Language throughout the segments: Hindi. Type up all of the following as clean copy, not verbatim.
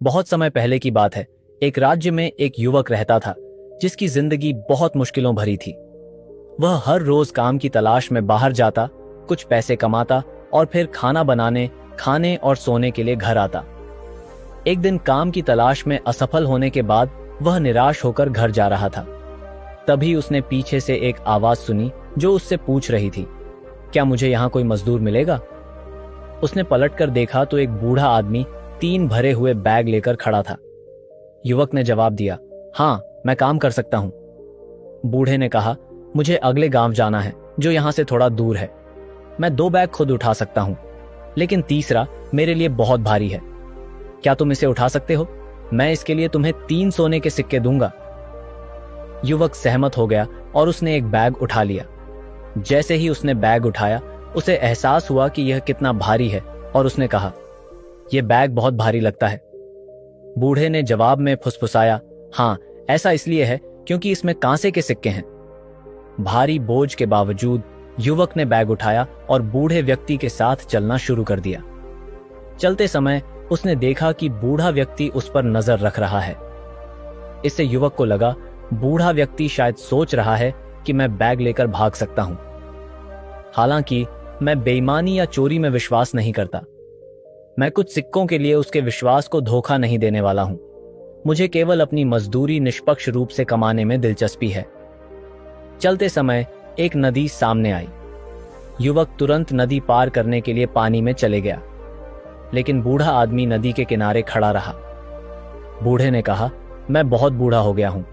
बहुत समय पहले की बात है। एक राज्य में एक युवक रहता था जिसकी जिंदगी बहुत मुश्किलों भरी थी। वह हर रोज काम की तलाश में बाहर जाता, कुछ पैसे कमाता और फिर खाना बनाने, खाने और सोने के लिए घर आता। एक दिन काम की तलाश में असफल होने के बाद वह निराश होकर घर जा रहा था। तभी उसने पीछे से एक आवाज सुनी जो उससे पूछ रही थी, क्या मुझे यहाँ कोई मजदूर मिलेगा? उसने पलटकर देखा तो एक बूढ़ा आदमी 3 भरे हुए बैग लेकर खड़ा था। युवक ने जवाब दिया, हाँ, मैं काम कर सकता हूं। बूढ़े ने कहा, मुझे अगले गांव जाना है जो यहां से थोड़ा दूर है। मैं 2 बैग खुद उठा सकता हूं, लेकिन तीसरा मेरे लिए बहुत भारी है। क्या तुम इसे उठा सकते हो? मैं इसके लिए तुम्हें 3 सोने के सिक्के दूंगा। युवक सहमत हो गया और उसने एक बैग उठा लिया। जैसे ही उसने बैग उठाया, उसे एहसास हुआ कि यह कितना भारी है और उसने कहा, यह बैग बहुत भारी लगता है। बूढ़े ने जवाब में फुसफुसाया, हाँ, ऐसा इसलिए है क्योंकि इसमें कांसे के सिक्के हैं। भारी बोझ के बावजूद युवक ने बैग उठाया और बूढ़े व्यक्ति के साथ चलना शुरू कर दिया। चलते समय उसने देखा कि बूढ़ा व्यक्ति उस पर नजर रख रहा है। इससे युवक को लगा, बूढ़ा व्यक्ति शायद सोच रहा है कि मैं बैग लेकर भाग सकता हूं। हालांकि मैं बेईमानी या चोरी में विश्वास नहीं करता। मैं कुछ सिक्कों के लिए उसके विश्वास को धोखा नहीं देने वाला हूं। मुझे केवल अपनी मजदूरी निष्पक्ष रूप से कमाने में दिलचस्पी है। चलते समय एक नदी सामने आई। युवक तुरंत नदी पार करने के लिए पानी में चले गया, लेकिन बूढ़ा आदमी नदी के किनारे खड़ा रहा। बूढ़े ने कहा, मैं बहुत बूढ़ा हो गया हूं।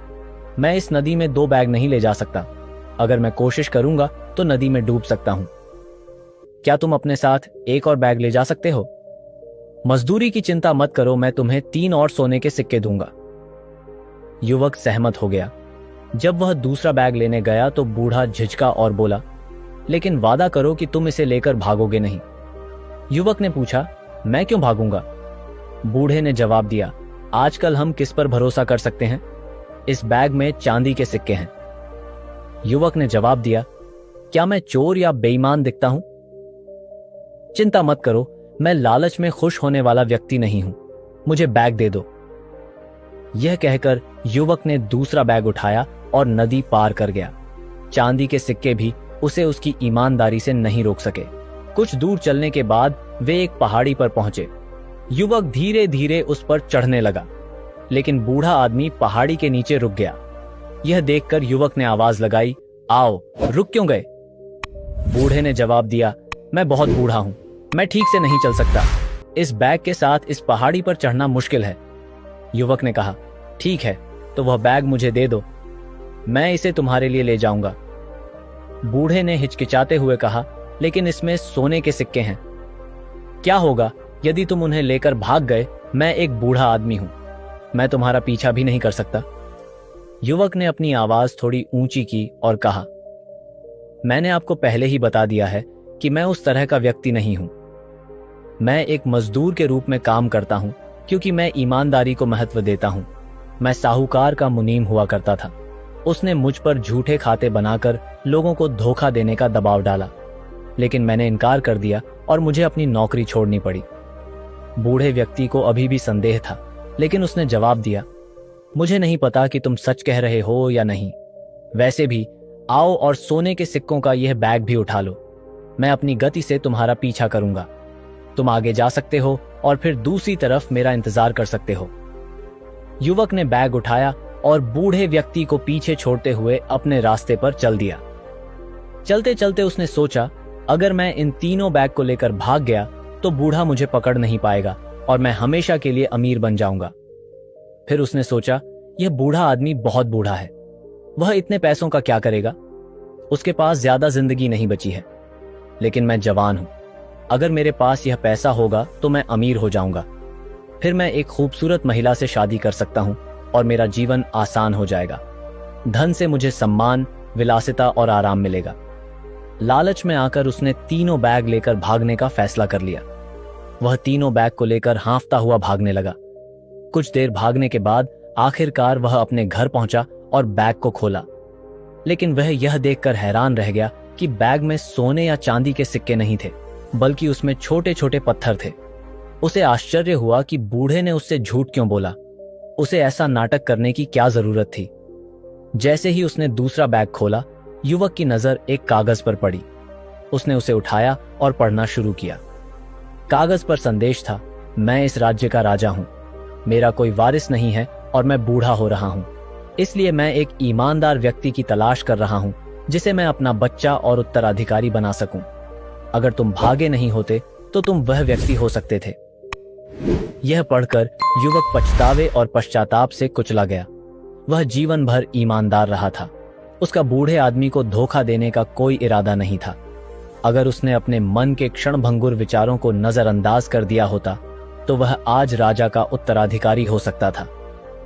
मैं इस नदी में 2 बैग नहीं ले जा सकता। अगर मैं कोशिश करूंगा तो नदी में डूब सकता हूं। क्या तुम अपने साथ एक और बैग ले जा सकते हो? मजदूरी की चिंता मत करो, मैं तुम्हें 3 और सोने के सिक्के दूंगा। युवक सहमत हो गया। जब वह दूसरा बैग लेने गया तो बूढ़ा झिझका और बोला, लेकिन वादा करो कि तुम इसे लेकर भागोगे नहीं। युवक ने पूछा, मैं क्यों भागूंगा? बूढ़े ने जवाब दिया, आजकल हम किस पर भरोसा कर सकते हैं? इस बैग में चांदी के सिक्के हैं। युवक ने जवाब दिया, क्या मैं चोर या बेईमान दिखता हूं? चिंता मत करो, मैं लालच में खुश होने वाला व्यक्ति नहीं हूं। मुझे बैग दे दो। यह कहकर युवक ने दूसरा बैग उठाया और नदी पार कर गया। चांदी के सिक्के भी उसे उसकी ईमानदारी से नहीं रोक सके। कुछ दूर चलने के बाद वे एक पहाड़ी पर पहुंचे। युवक धीरे धीरे उस पर चढ़ने लगा, लेकिन बूढ़ा आदमी पहाड़ी के नीचे रुक गया। यह देखकर युवक ने आवाज लगाई, आओ, रुक क्यों गए? बूढ़े ने जवाब दिया, मैं बहुत बूढ़ा हूं, मैं ठीक से नहीं चल सकता। इस बैग के साथ इस पहाड़ी पर चढ़ना मुश्किल है। युवक ने कहा, ठीक है, तो वह बैग मुझे दे दो, मैं इसे तुम्हारे लिए ले जाऊंगा। बूढ़े ने हिचकिचाते हुए कहा, लेकिन इसमें सोने के सिक्के हैं। क्या होगा यदि तुम उन्हें लेकर भाग गए? मैं एक बूढ़ा आदमी हूं, मैं तुम्हारा पीछा भी नहीं कर सकता। युवक ने अपनी आवाज थोड़ी ऊंची की और कहा, मैंने आपको पहले ही बता दिया है कि मैं उस तरह का व्यक्ति नहीं हूं। मैं एक मजदूर के रूप में काम करता हूं क्योंकि मैं ईमानदारी को महत्व देता हूं। मैं साहूकार का मुनीम हुआ करता था। उसने मुझ पर झूठे खाते बनाकर लोगों को धोखा देने का दबाव डाला, लेकिन मैंने इनकार कर दिया और मुझे अपनी नौकरी छोड़नी पड़ी। बूढ़े व्यक्ति को अभी भी संदेह था, लेकिन उसने जवाब दिया, मुझे नहीं पता कि तुम सच कह रहे हो या नहीं। वैसे भी आओ और सोने के सिक्कों का यह बैग भी उठा लो। मैं अपनी गति से तुम्हारा पीछा करूंगा। तुम आगे जा सकते हो और फिर दूसरी तरफ मेरा इंतजार कर सकते हो। युवक ने बैग उठाया और बूढ़े व्यक्ति को पीछे छोड़ते हुए अपने रास्ते पर चल दिया। चलते चलते उसने सोचा, अगर मैं इन तीनों बैग को लेकर भाग गया तो बूढ़ा मुझे पकड़ नहीं पाएगा और मैं हमेशा के लिए अमीर बन जाऊंगा। फिर उसने सोचा, यह बूढ़ा आदमी बहुत बूढ़ा है, वह इतने पैसों का क्या करेगा? उसके पास ज्यादा जिंदगी नहीं बची है, लेकिन मैं जवान हूं। अगर मेरे पास यह पैसा होगा तो मैं अमीर हो जाऊंगा। फिर मैं एक खूबसूरत महिला से शादी कर सकता हूं और मेरा जीवन आसान हो जाएगा। धन से मुझे सम्मान, विलासिता और आराम मिलेगा। लालच में आकर उसने तीनों बैग लेकर भागने का फैसला कर लिया। वह तीनों बैग को लेकर हाँफता हुआ भागने लगा। कुछ देर भागने के बाद आखिरकार वह अपने घर पहुंचा और बैग को खोला, लेकिन वह यह देखकर हैरान रह गया कि बैग में सोने या चांदी के सिक्के नहीं थे, बल्कि उसमें छोटे छोटे पत्थर थे। उसे आश्चर्य हुआ कि बूढ़े ने उससे झूठ क्यों बोला। उसे ऐसा नाटक करने की क्या जरूरत थी। जैसे ही उसने दूसरा बैग खोला, युवक की नजर एक कागज पर पड़ी। उसने उसे उठाया और पढ़ना शुरू किया। कागज पर संदेश था, मैं इस राज्य का राजा हूं, मेरा कोई वारिस नहीं है और मैं बूढ़ा हो रहा हूं। इसलिए मैं एक ईमानदार व्यक्ति की तलाश कर रहा हूं जिसे मैं अपना बच्चा और उत्तराधिकारी बना सकूं। अगर तुम भागे नहीं होते तो तुम वह व्यक्ति हो सकते थे। यह पढ़कर युवक पछतावे और पश्चाताप से कुचला गया। वह जीवन भर ईमानदार रहा था। उसका बूढ़े आदमी को धोखा देने का कोई इरादा नहीं था। अगर उसने अपने मन के क्षणभंगुर विचारों को नजरअंदाज कर दिया होता तो वह आज राजा का उत्तराधिकारी हो सकता था।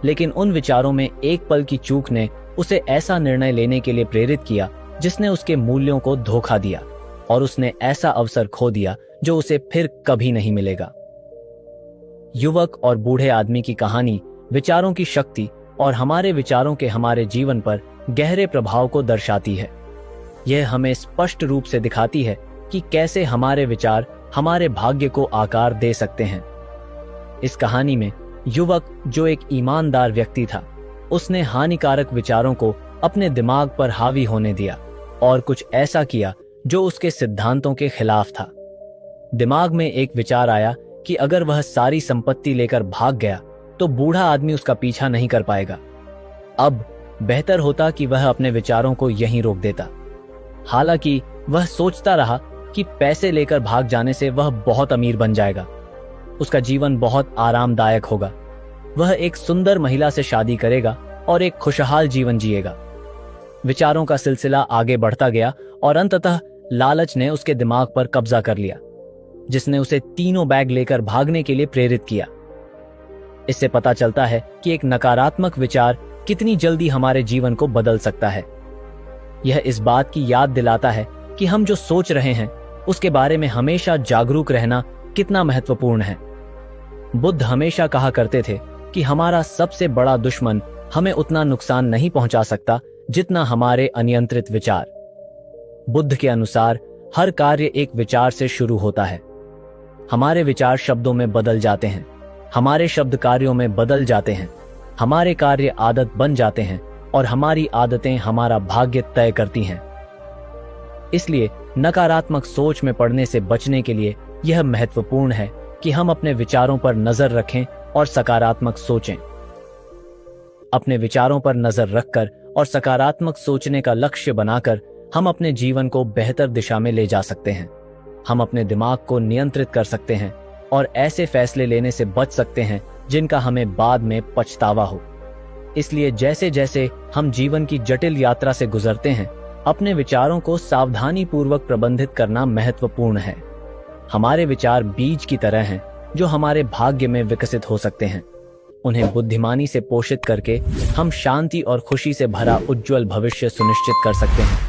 लेकिन उन विचारों में एक पल की चूक ने उसे ऐसा निर्णय लेने के लिए प्रेरित किया जिसने उसके मूल्यों को धोखा दिया, और उसने ऐसा अवसर खो दिया जो उसे फिर कभी नहीं मिलेगा। युवक और बूढ़े आदमी की कहानी विचारों की शक्ति और हमारे विचारों के हमारे जीवन पर गहरे प्रभाव को दर्शाती है। यह हमें स्पष्ट रूप से दिखाती है कि कैसे हमारे विचार हमारे भाग्य को आकार दे सकते हैं। इस कहानी में युवक, जो एक ईमानदार व्यक्ति था, उसने हानिकारक विचारों को अपने दिमाग पर हावी होने दिया और कुछ ऐसा किया जो उसके सिद्धांतों के खिलाफ था। दिमाग में एक विचार आया कि अगर वह सारी संपत्ति लेकर भाग गया तो बूढ़ा आदमी उसका पीछा नहीं कर पाएगा। अब बेहतर होता कि वह अपने विचारों को यहीं रोक देता। हालांकि वह सोचता रहा कि पैसे लेकर भाग जाने से वह बहुत अमीर बन जाएगा, उसका जीवन बहुत आरामदायक होगा, वह एक सुंदर महिला से शादी करेगा और एक खुशहाल जीवन जिएगा। विचारों का सिलसिला आगे बढ़ता गया और अंततः लालच ने उसके दिमाग पर कब्जा कर लिया, जिसने उसे तीनों बैग लेकर भागने के लिए प्रेरित किया। इससे पता चलता है कि एक नकारात्मक विचार कितनी जल्दी हमारे जीवन को बदल सकता है। यह इस बात की याद दिलाता है कि हम जो सोच रहे हैं उसके बारे में हमेशा जागरूक रहना कितना महत्वपूर्ण है। बुद्ध हमेशा कहा करते थे कि हमारा सबसे बड़ा दुश्मन हमें उतना नुकसान नहीं पहुंचा सकता जितना हमारे अनियंत्रित विचार। बुद्ध के अनुसार हर कार्य एक विचार से शुरू होता है। हमारे विचार शब्दों में बदल जाते हैं, हमारे शब्द कार्यों में बदल जाते हैं, हमारे कार्य आदत बन जाते हैं और हमारी आदतें हमारा भाग्य तय करती हैं। इसलिए नकारात्मक सोच में पड़ने से बचने के लिए यह महत्वपूर्ण है कि हम अपने विचारों पर नजर रखें और सकारात्मक सोचें। अपने विचारों पर नजर रखकर और सकारात्मक सोचने का लक्ष्य बनाकर हम अपने जीवन को बेहतर दिशा में ले जा सकते हैं। हम अपने दिमाग को नियंत्रित कर सकते हैं और ऐसे फैसले लेने से बच सकते हैं जिनका हमें बाद में पछतावा हो। इसलिए जैसे जैसे हम जीवन की जटिल यात्रा से गुजरते हैं, अपने विचारों को सावधानी पूर्वक प्रबंधित करना महत्वपूर्ण है। हमारे विचार बीज की तरह हैं जो हमारे भाग्य में विकसित हो सकते हैं। उन्हें बुद्धिमानी से पोषित करके हम शांति और खुशी से भरा उज्जवल भविष्य सुनिश्चित कर सकते हैं।